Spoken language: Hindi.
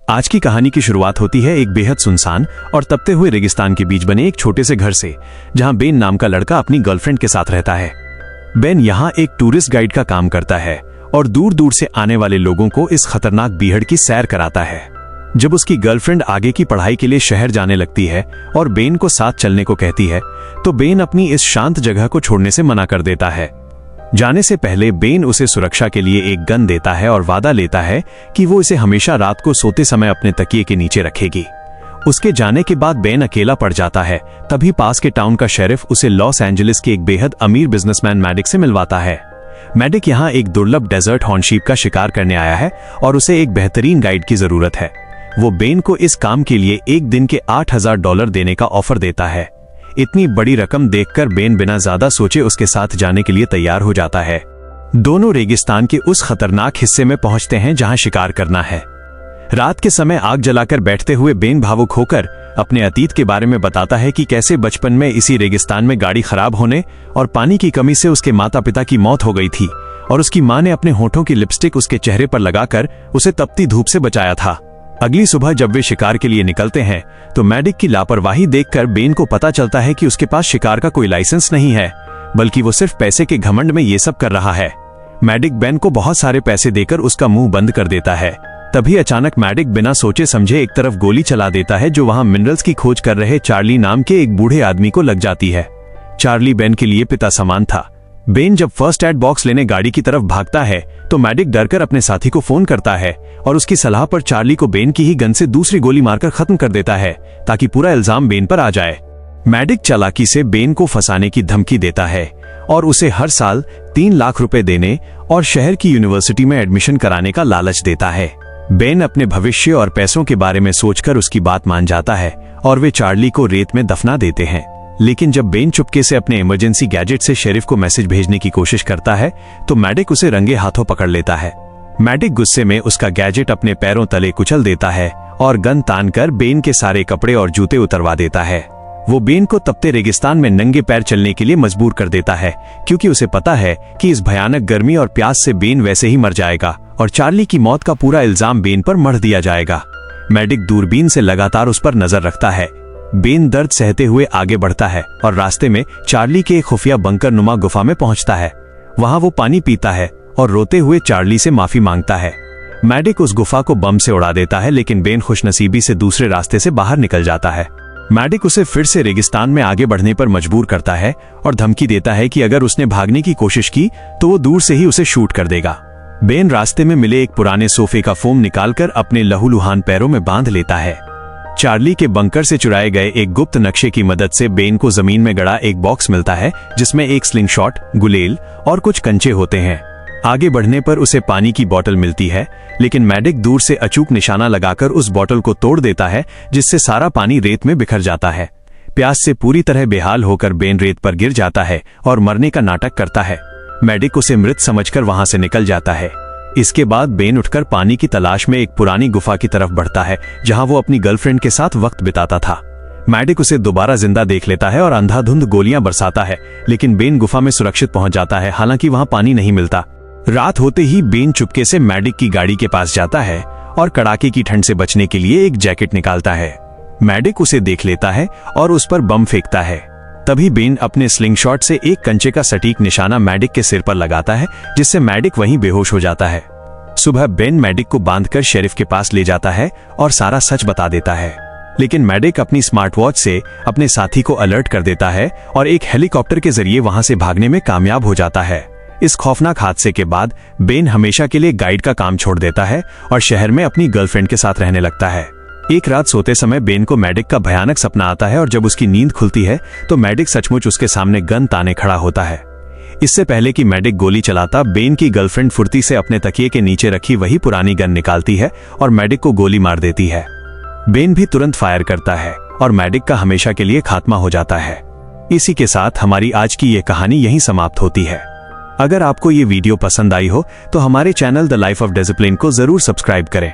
आज की कहानी की शुरुआत होती है एक बेहद सुनसान और तपते हुए रेगिस्तान के बीच बने एक छोटे से घर से, जहां बेन नाम का लड़का अपनी गर्लफ्रेंड के साथ रहता है। बेन यहां एक टूरिस्ट गाइड का काम करता है और दूर दूर से आने वाले लोगों को इस खतरनाक बीहड़ की सैर कराता है। जब उसकी गर्लफ्रेंड आगे की पढ़ाई के लिए शहर जाने लगती है और बेन को साथ चलने को कहती है, तो बेन अपनी इस शांत जगह को छोड़ने से मना कर देता है। जाने से पहले बेन उसे सुरक्षा के लिए एक गन देता है और वादा लेता है कि वो इसे हमेशा रात को सोते समय अपने तकिए के नीचे रखेगी। उसके जाने के बाद बेन अकेला पड़ जाता है। तभी पास के टाउन का शेरिफ उसे लॉस एंजलिस के एक बेहद अमीर बिजनेसमैन मैडिक से मिलवाता है। मैडिक यहाँ एक दुर्लभ डेजर्ट हॉर्न शीप का शिकार करने आया है और उसे एक बेहतरीन गाइड की जरूरत है। वो बेन को इस काम के लिए एक दिन के $8,000 देने का ऑफर देता है। इतनी बड़ी रकम देखकर बेन बिना ज्यादा सोचे उसके साथ जाने के लिए तैयार हो जाता है। दोनों रेगिस्तान के उस खतरनाक हिस्से में पहुंचते हैं जहां शिकार करना है। रात के समय आग जलाकर बैठते हुए बेन भावुक होकर अपने अतीत के बारे में बताता है कि कैसे बचपन में इसी रेगिस्तान में गाड़ी खराब होने और पानी की कमी से उसके माता पिता की मौत हो गई थी और उसकी मां ने अपने होठों की लिपस्टिक उसके चेहरे पर लगाकर उसे तपती धूप से बचाया था। अगली सुबह जब वे शिकार के लिए निकलते हैं तो मैडिक की लापरवाही देखकर बेन को पता चलता है कि उसके पास शिकार का कोई लाइसेंस नहीं है, बल्कि वो सिर्फ पैसे के घमंड में ये सब कर रहा है। मैडिक बेन को बहुत सारे पैसे देकर उसका मुंह बंद कर देता है। तभी अचानक मैडिक बिना सोचे समझे एक तरफ गोली चला देता है जो वहां मिनरल्स की खोज कर रहे चार्ली नाम के एक बूढ़े आदमी को लग जाती है। चार्ली बेन के लिए पिता समान था। बेन जब फर्स्ट एड बॉक्स लेने गाड़ी की तरफ भागता है तो मैडिक डरकर अपने साथी को फोन करता है और उसकी सलाह पर चार्ली को बेन की ही गन से दूसरी गोली मारकर खत्म कर देता है ताकि पूरा इल्जाम बेन पर आ जाए। मैडिक चालाकी से बेन को फंसाने की धमकी देता है और उसे हर साल 3 लाख रुपए देने और शहर की यूनिवर्सिटी में एडमिशन कराने का लालच देता है। बेन अपने भविष्य और पैसों के बारे में सोचकर उसकी बात मान जाता है और वे चार्ली को रेत में दफना देते हैं। लेकिन जब बेन चुपके से अपने इमरजेंसी गैजेट से शेरिफ को मैसेज भेजने की कोशिश करता है तो मैडिक उसे रंगे हाथों पकड़ लेता है। मैडिक गुस्से में उसका गैजेट अपने पैरों तले कुचल देता है और गन तानकर बेन के सारे कपड़े और जूते उतरवा देता है। वो बेन को तपते रेगिस्तान में नंगे पैर चलने के लिए मजबूर कर देता है, क्योंकि उसे पता है कि इस भयानक गर्मी और प्यास से बेन वैसे ही मर जाएगा और चार्ली की मौत का पूरा इल्जाम बेन पर मढ़ दिया जाएगा। मैडिक दूरबीन से लगातार उस पर नजर रखता है। बेन दर्द सहते हुए आगे बढ़ता है और रास्ते में चार्ली के एक खुफिया बंकर नुमा गुफा में पहुंचता है। वहां वो पानी पीता है और रोते हुए चार्ली से माफी मांगता है। मैडिक उस गुफा को बम से उड़ा देता है, लेकिन बेन खुशनसीबी से दूसरे रास्ते से बाहर निकल जाता है। मैडिक उसे फिर से रेगिस्तान में आगे बढ़ने पर मजबूर करता है और धमकी देता है कि अगर उसने भागने की कोशिश की तो वो दूर से ही उसे शूट कर देगा। बेन रास्ते में मिले एक पुराने सोफे का फोम निकालकर अपने लहूलुहान पैरों में बांध लेता है। चार्ली के बंकर से चुराए गए एक गुप्त नक्शे की मदद से बेन को जमीन में गड़ा एक बॉक्स मिलता है जिसमें एक स्लिंगशॉट, गुलेल और कुछ कंचे होते हैं। आगे बढ़ने पर उसे पानी की बोतल मिलती है, लेकिन मैडिक दूर से अचूक निशाना लगाकर उस बोतल को तोड़ देता है जिससे सारा पानी रेत में बिखर जाता है। प्यास से पूरी तरह बेहाल होकर बेन रेत पर गिर जाता है और मरने का नाटक करता है। मैडिक उसे मृत समझकर वहां से निकल जाता है। इसके बाद बेन उठकर पानी की तलाश में एक पुरानी गुफा की तरफ बढ़ता है जहां वो अपनी गर्लफ्रेंड के साथ वक्त बिताता था। मैडिक उसे दोबारा जिंदा देख लेता है और अंधाधुंध गोलियां बरसाता है, लेकिन बेन गुफा में सुरक्षित पहुंच जाता है, हालांकि वहां पानी नहीं मिलता। रात होते ही बेन चुपके से मैडिक की गाड़ी के पास जाता है और कड़ाके की ठंड से बचने के लिए एक जैकेट निकालता है। मैडिक उसे देख लेता है और उस पर बम फेंकता है। तभी बेन अपने स्लिंगशॉट से एक कंचे का सटीक निशाना मैडिक के सिर पर लगाता है, जिससे मैडिक वहीं बेहोश हो जाता है। सुबह बेन मैडिक को बांधकर शेरिफ के पास ले जाता है और सारा सच बता देता है, लेकिन मैडिक अपनी स्मार्ट वॉच से अपने साथी को अलर्ट कर देता है और एक हेलीकॉप्टर के जरिए वहां से भागने में कामयाब हो जाता है। इस खौफनाक हादसे के बाद बेन हमेशा के लिए गाइड का काम छोड़ देता है और शहर में अपनी गर्लफ्रेंड के साथ रहने लगता है। एक रात सोते समय बेन को मैडिक का भयानक सपना आता है और जब उसकी नींद खुलती है तो मैडिक सचमुच उसके सामने गन ताने खड़ा होता है। इससे पहले कि मैडिक गोली चलाता, बेन की गर्लफ्रेंड फुर्ती से अपने तकिए के नीचे रखी वही पुरानी गन निकालती है और मैडिक को गोली मार देती है। बेन भी तुरंत फायर करता है और मैडिक का हमेशा के लिए खात्मा हो जाता है। इसी के साथ हमारी आज की ये कहानी यहीं समाप्त होती है। अगर आपको ये वीडियो पसंद आई हो तो हमारे channel the life of discipline को जरूर सब्सक्राइब करें।